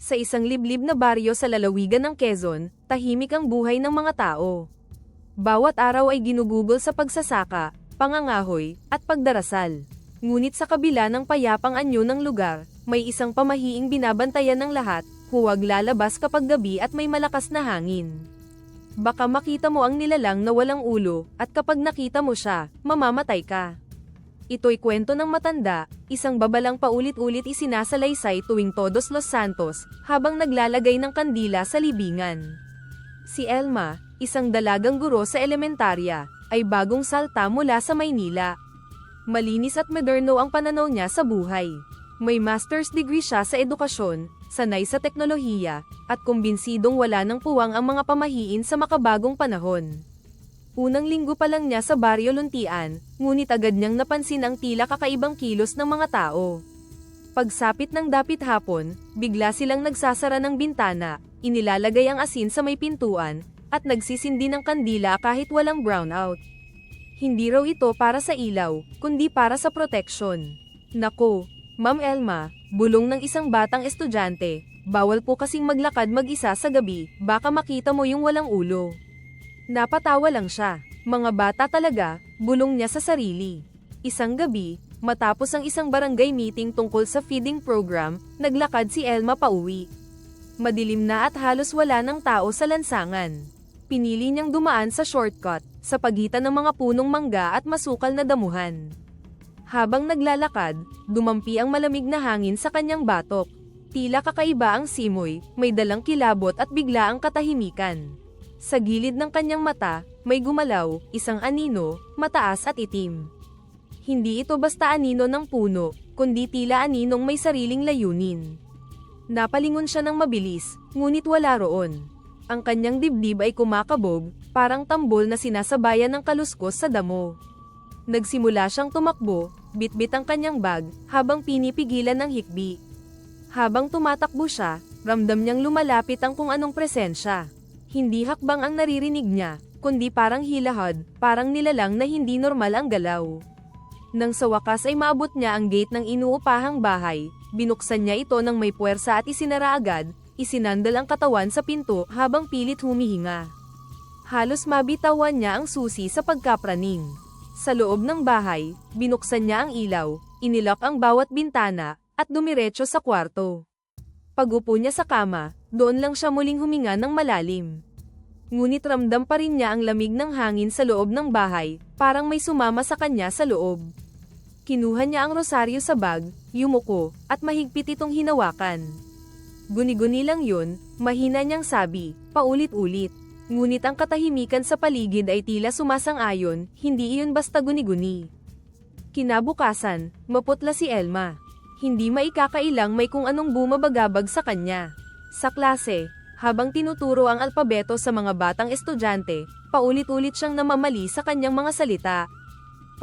Sa isang liblib na baryo sa lalawigan ng Quezon, tahimik ang buhay ng mga tao. Bawat araw ay ginugugol sa pagsasaka, pangangahoy, at pagdarasal. Ngunit sa kabila ng payapang anyo ng lugar, may isang pamahiing binabantayan ng lahat, huwag lalabas kapag gabi at may malakas na hangin. Baka makita mo ang nilalang na walang ulo, at kapag nakita mo siya, mamamatay ka. Ito'y kwento ng matanda, isang babalang paulit-ulit isinasalaysay tuwing Todos los Santos, habang naglalagay ng kandila sa libingan. Si Elma, isang dalagang guro sa elementarya, ay bagong salta mula sa Maynila. Malinis at moderno ang pananaw niya sa buhay. May master's degree siya sa edukasyon, sanay sa teknolohiya, at kumbinsidong wala ng puwang ang mga pamahiin sa makabagong panahon. Unang linggo pa lang niya sa Baryo Luntian, ngunit agad niyang napansin ang tila kakaibang kilos ng mga tao. Pagsapit ng dapit hapon, bigla silang nagsasara ng bintana, inilalagay ang asin sa may pintuan, at nagsisindi ng kandila kahit walang brownout. Hindi raw ito para sa ilaw, kundi para sa proteksyon. Nako, Ma'am Elma, bulong ng isang batang estudyante, bawal po kasing maglakad mag-isa sa gabi, baka makita mo yung walang ulo. Napatawa lang siya. Mga bata talaga, bulong niya sa sarili. Isang gabi, matapos ang isang barangay meeting tungkol sa feeding program, naglakad si Elma pauwi. Madilim na at halos wala ng tao sa lansangan. Pinili niyang dumaan sa shortcut, sa pagitan ng mga punong mangga at masukal na damuhan. Habang naglalakad, dumampi ang malamig na hangin sa kanyang batok. Tila kakaiba ang simoy, may dalang kilabot at bigla ang katahimikan. Sa gilid ng kanyang mata, may gumalaw, isang anino, mataas at itim. Hindi ito basta anino ng puno, kundi tila aninong may sariling layunin. Napalingon siya ng mabilis, ngunit wala roon. Ang kanyang dibdib ay kumakabog, parang tambol na sinasabayan ng kaluskos sa damo. Nagsimula siyang tumakbo, bitbit ang kanyang bag, habang pinipigilan ng hikbi. Habang tumatakbo siya, ramdam niyang lumalapit ang kung anong presensya. Hindi hakbang ang naririnig niya, kundi parang hilahad, parang nilalang na hindi normal ang galaw. Nang sa wakas ay maabot niya ang gate ng inuupahang bahay, binuksan niya ito ng may puwersa at isinara agad, isinandal ang katawan sa pinto habang pilit humihinga. Halos mabitawan niya ang susi sa pagkapraning. Sa loob ng bahay, binuksan niya ang ilaw, inilak ang bawat bintana, at dumiretso sa kwarto. Pag-upo niya sa kama, doon lang siya muling huminga ng malalim. Ngunit ramdam pa rin niya ang lamig ng hangin sa loob ng bahay, parang may sumama sa kanya sa loob. Kinuha niya ang rosaryo sa bag, yumuko, at mahigpit itong hinawakan. Guni-guni lang yun, mahina niyang sabi, paulit-ulit. Ngunit ang katahimikan sa paligid ay tila sumasang-ayon, hindi iyon basta guni-guni. Kinabukasan, maputla si Elma. Hindi maikakailang may kung anong bumabagabag sa kanya. Sa klase, habang tinuturo ang alpabeto sa mga batang estudyante, paulit-ulit siyang namamali sa kanyang mga salita.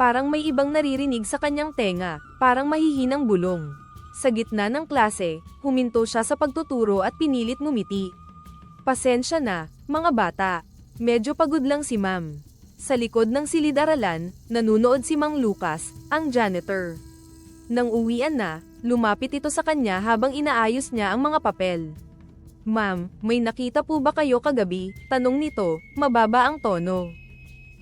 Parang may ibang naririnig sa kanyang tenga, parang mahihinang bulong. Sa gitna ng klase, huminto siya sa pagtuturo at pinilit ngumiti. Pasensya na, mga bata. Medyo pagod lang si Ma'am. Sa likod ng silid-aralan, nanunood si Mang Lucas, ang janitor. Nang uwian na, lumapit ito sa kanya habang inaayos niya ang mga papel. Ma'am, may nakita po ba kayo kagabi? Tanong nito, mababa ang tono.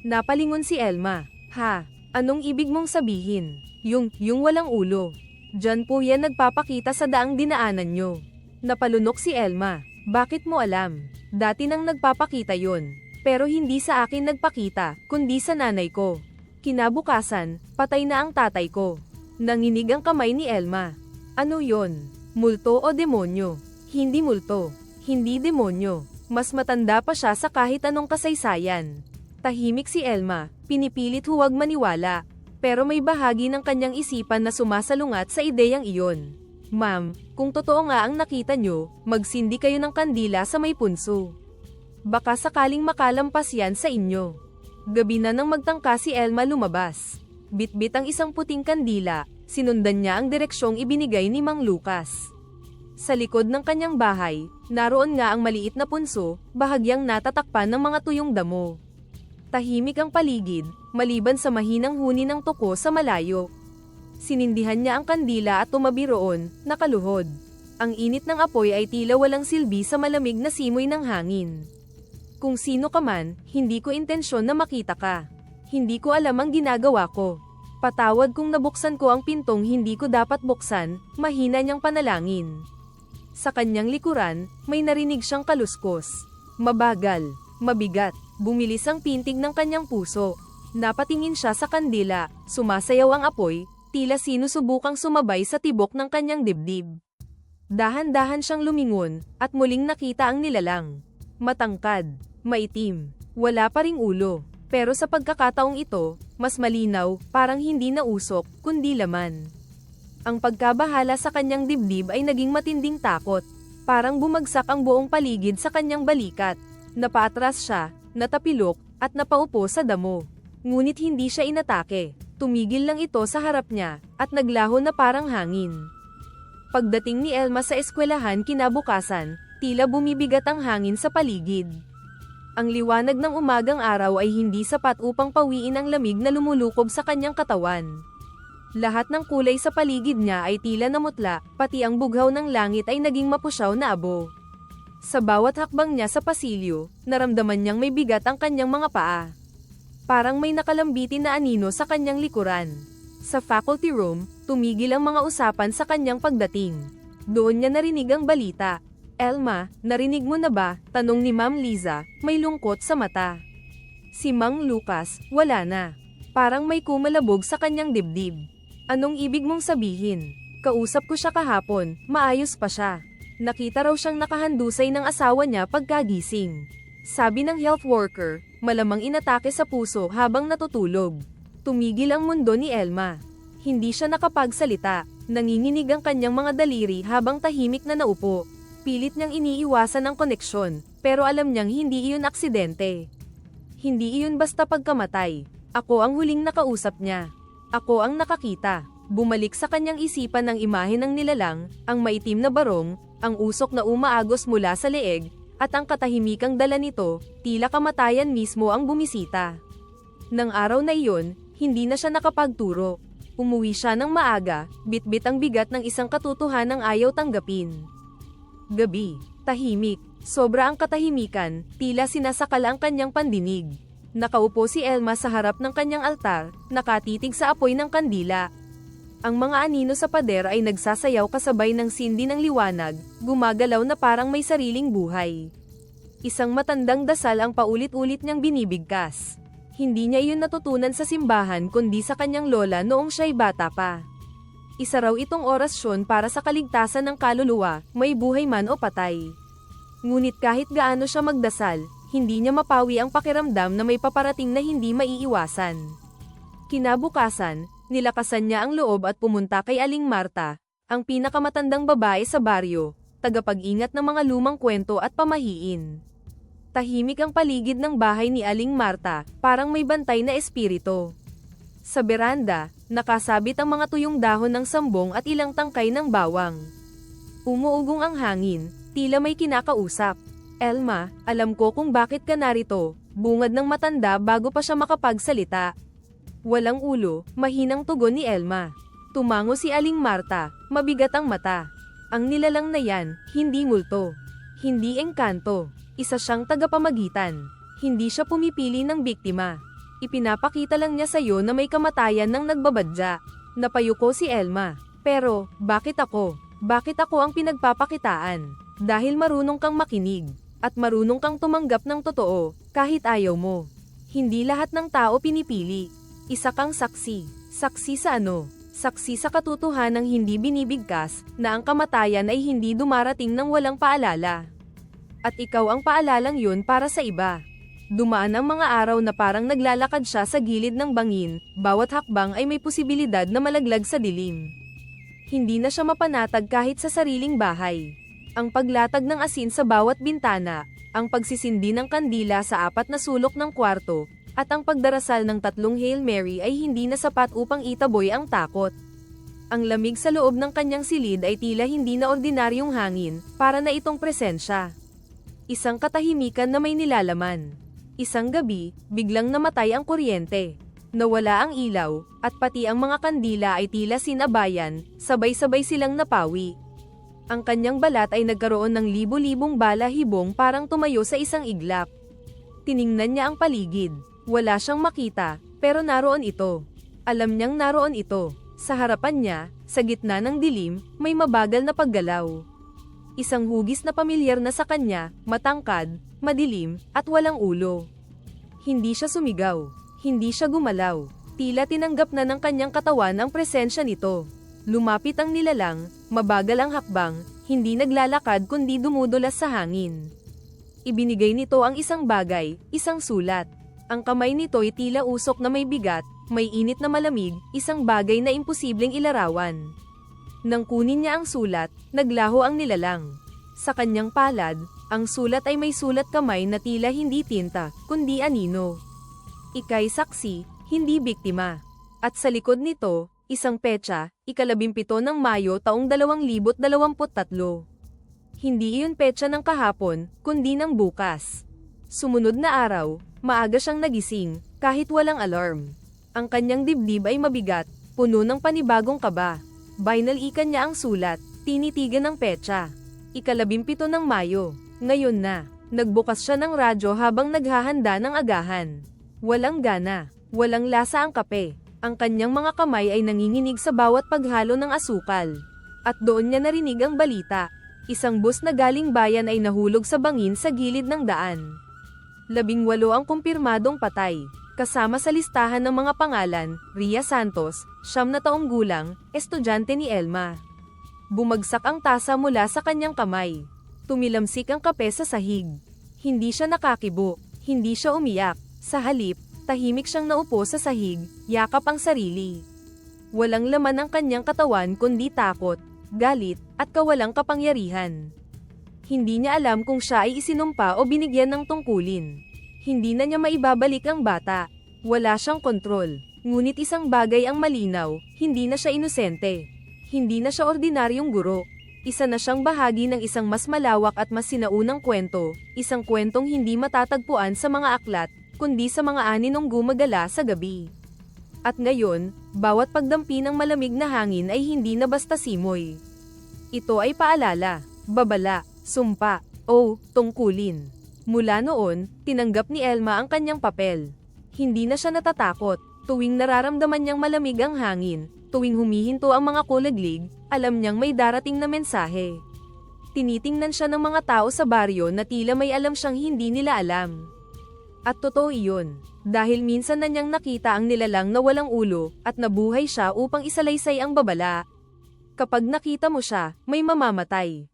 Napalingon si Elma. Ha? Anong ibig mong sabihin? Yung walang ulo. Diyan po yan nagpapakita sa daang dinaanan nyo. Napalunok si Elma. Bakit mo alam? Dati nang nagpapakita yon. Pero hindi sa akin nagpakita, kundi sa nanay ko. Kinabukasan, patay na ang tatay ko. Nanginig ang kamay ni Elma. Ano yon? Multo o demonyo? Hindi multo. Hindi demonyo. Mas matanda pa siya sa kahit anong kasaysayan. Tahimik si Elma, pinipilit huwag maniwala. Pero may bahagi ng kanyang isipan na sumasalungat sa ideyang iyon. Ma'am, kung totoo nga ang nakita nyo, magsindi kayo ng kandila sa may punso. Baka sakaling makalampas yan sa inyo. Gabi na nang magtangka si Elma lumabas. Bitbit ang isang puting kandila, sinundan niya ang direksyong ibinigay ni Mang Lucas. Sa likod ng kanyang bahay, naroon nga ang maliit na punso, bahagyang natatakpan ng mga tuyong damo. Tahimik ang paligid, maliban sa mahinang huni ng tuko sa malayo. Sinindihan niya ang kandila at tumabi roon, nakaluhod. Ang init ng apoy ay tila walang silbi sa malamig na simoy ng hangin. Kung sino ka man, hindi ko intensyon na makita ka. Hindi ko alam ang ginagawa ko. Patawad kung nabuksan ko ang pintong hindi ko dapat buksan, mahina niyang panalangin. Sa kanyang likuran, may narinig siyang kaluskos. Mabagal, mabigat, bumilis ang pintig ng kanyang puso. Napatingin siya sa kandila, sumasayaw ang apoy, tila sinusubukang sumabay sa tibok ng kanyang dibdib. Dahan-dahan siyang lumingon, at muling nakita ang nilalang. Matangkad, maitim, wala pa ring ulo. Pero sa pagkakataong ito, mas malinaw, parang hindi na usok, kundi laman. Ang pagkabahala sa kanyang dibdib ay naging matinding takot. Parang bumagsak ang buong paligid sa kanyang balikat. Napaatras siya, natapilok, at napaupo sa damo. Ngunit hindi siya inatake. Tumigil lang ito sa harap niya, at naglaho na parang hangin. Pagdating ni Elma sa eskwelahan kinabukasan, tila bumibigat ang hangin sa paligid. Ang liwanag ng umagang araw ay hindi sapat upang pawiin ang lamig na lumulukob sa kanyang katawan. Lahat ng kulay sa paligid niya ay tila namutla, pati ang bughaw ng langit ay naging mapusyaw na abo. Sa bawat hakbang niya sa pasilyo, naramdaman niyang may bigat ang kanyang mga paa. Parang may nakalambitin na anino sa kanyang likuran. Sa faculty room, tumigil ang mga usapan sa kanyang pagdating. Doon niya narinig ang balita. Elma, narinig mo na ba? Tanong ni Ma'am Liza, may lungkot sa mata. Si Mang Lucas, wala na. Parang may kumalabog sa kanyang dibdib. Anong ibig mong sabihin? Kausap ko siya kahapon, maayos pa siya. Nakita raw siyang nakahandusay ng asawa niya pagkagising. Sabi ng health worker, malamang inatake sa puso habang natutulog. Tumigil ang mundo ni Elma. Hindi siya nakapagsalita, nanginginig ang kanyang mga daliri habang tahimik na naupo. Pilit niyang iniiwasan ang koneksyon, pero alam niyang hindi iyon aksidente. Hindi iyon basta pagkamatay. Ako ang huling nakausap niya. Ako ang nakakita. Bumalik sa kanyang isipan ang imahe ng nilalang, ang maitim na barong, ang usok na umaagos mula sa leeg, at ang katahimikang dala nito, tila kamatayan mismo ang bumisita. Nang araw na iyon, hindi na siya nakapagturo. Umuwi siya ng maaga, bitbit ang bigat ng isang katotohanang ayaw tanggapin. Gabi, tahimik, sobra ang katahimikan, tila sinasakal ang kanyang pandinig. Nakaupo si Elma sa harap ng kanyang altar, nakatitig sa apoy ng kandila. Ang mga anino sa pader ay nagsasayaw kasabay ng sindi ng liwanag, gumagalaw na parang may sariling buhay. Isang matandang dasal ang paulit-ulit niyang binibigkas. Hindi niya iyon natutunan sa simbahan kundi sa kanyang lola noong siya'y bata pa. Isa raw itong orasyon para sa kaligtasan ng kaluluwa, may buhay man o patay. Ngunit kahit gaano siya magdasal, hindi niya mapawi ang pakiramdam na may paparating na hindi maiiwasan. Kinabukasan, nilakasan niya ang loob at pumunta kay Aling Marta, ang pinakamatandang babae sa baryo, tagapag-ingat ng mga lumang kwento at pamahiin. Tahimik ang paligid ng bahay ni Aling Marta, parang may bantay na espiritu. Sa beranda, nakasabit ang mga tuyong dahon ng sambong at ilang tangkay ng bawang. Umuugong ang hangin, tila may kinakausap. Elma, alam ko kung bakit ka narito, bungad ng matanda bago pa siya makapagsalita. Walang ulo, mahinang tugon ni Elma. Tumango si Aling Marta, mabigat ang mata. Ang nilalang na yan, hindi multo. Hindi engkanto. Isa siyang tagapamagitan. Hindi siya pumipili ng biktima. Ipinapakita lang niya sa'yo na may kamatayan ng nagbabadya. Napayuko si Elma. Pero, bakit ako? Bakit ako ang pinagpapakitaan? Dahil marunong kang makinig. At marunong kang tumanggap ng totoo, kahit ayaw mo. Hindi lahat ng tao pinipili. Isa kang saksi. Saksi sa ano? Saksi sa katotohanang hindi binibigkas, na ang kamatayan ay hindi dumarating ng walang paalala. At ikaw ang paalalang yun para sa iba. Dumaan ang mga araw na parang naglalakad siya sa gilid ng bangin, bawat hakbang ay may posibilidad na malaglag sa dilim. Hindi na siya mapanatag kahit sa sariling bahay. Ang paglatag ng asin sa bawat bintana, ang pagsisindi ng kandila sa 4 na sulok ng kwarto, at ang pagdarasal ng 3 Hail Mary ay hindi na sapat upang itaboy ang takot. Ang lamig sa loob ng kanyang silid ay tila hindi na ordinaryong hangin, para na itong presensya. Isang katahimikan na may nilalaman. Isang gabi, biglang namatay ang kuryente. Nawala ang ilaw, at pati ang mga kandila ay tila sinabayan, sabay-sabay silang napawi. Ang kanyang balat ay nagkaroon ng libo-libong bala-hibong parang tumayo sa isang iglap. Tiningnan niya ang paligid. Wala siyang makita, pero naroon ito. Alam niyang naroon ito. Sa harapan niya, sa gitna ng dilim, may mabagal na paggalaw. Isang hugis na pamilyar na sa kanya, matangkad, madilim, at walang ulo. Hindi siya sumigaw. Hindi siya gumalaw. Tila tinanggap na ng kanyang katawan ang presensya nito. Lumapit ang nilalang, mabagal ang hakbang, hindi naglalakad kundi dumudulas sa hangin. Ibinigay nito ang isang bagay, isang sulat. Ang kamay nito ay tila usok na may bigat, may init na malamig, isang bagay na imposibleng ilarawan. Nang kunin niya ang sulat, naglaho ang nilalang. Sa kanyang palad, ang sulat ay may sulat kamay na tila hindi tinta, kundi anino. Ika'y saksi, hindi biktima. At sa likod nito, isang petsa, 17 ng Mayo taong 2023. Hindi iyon petsa ng kahapon, kundi ng bukas. Sumunod na araw, maaga siyang nagising, kahit walang alarm. Ang kanyang dibdib ay mabigat, puno ng panibagong kaba. Binalikan niya ang sulat, tinitigan ng petsa. 17 ng Mayo, ngayon na. Nagbukas siya ng radyo habang naghahanda ng agahan. Walang gana, walang lasa ang kape. Ang kanyang mga kamay ay nanginginig sa bawat paghalo ng asukal. At doon niya narinig ang balita. Isang bus na galing bayan ay nahulog sa bangin sa gilid ng daan. 18 ang kumpirmadong patay. Kasama sa listahan ng mga pangalan, Ria Santos, 9 na taong gulang, estudyante ni Elma. Bumagsak ang tasa mula sa kanyang kamay. Tumilamsik ang kape sa sahig. Hindi siya nakakibo, hindi siya umiyak. Sa halip, tahimik siyang naupo sa sahig, yakap ang sarili. Walang laman ang kanyang katawan kundi takot, galit, at kawalang kapangyarihan. Hindi niya alam kung siya ay isinumpa o binigyan ng tungkulin. Hindi na niya maibabalik ang bata. Wala siyang kontrol. Ngunit isang bagay ang malinaw, hindi na siya inosente. Hindi na siya ordinaryong guro. Isa na siyang bahagi ng isang mas malawak at mas sinaunang kwento, isang kwentong hindi matatagpuan sa mga aklat, kundi sa mga aninong gumagala sa gabi. At ngayon, bawat pagdampi ng malamig na hangin ay hindi na basta simoy. Ito ay paalala, babala, sumpa, o tungkulin. Mula noon, tinanggap ni Elma ang kanyang papel. Hindi na siya natatakot, tuwing nararamdaman niyang malamig ang hangin, tuwing humihinto ang mga kulaglig, alam niyang may darating na mensahe. Tinitingnan siya ng mga tao sa baryo na tila may alam siyang hindi nila alam. At totoo iyon, dahil minsan na niyang nakita ang nilalang na walang ulo, at nabuhay siya upang isalaysay ang babala. Kapag nakita mo siya, may mamamatay.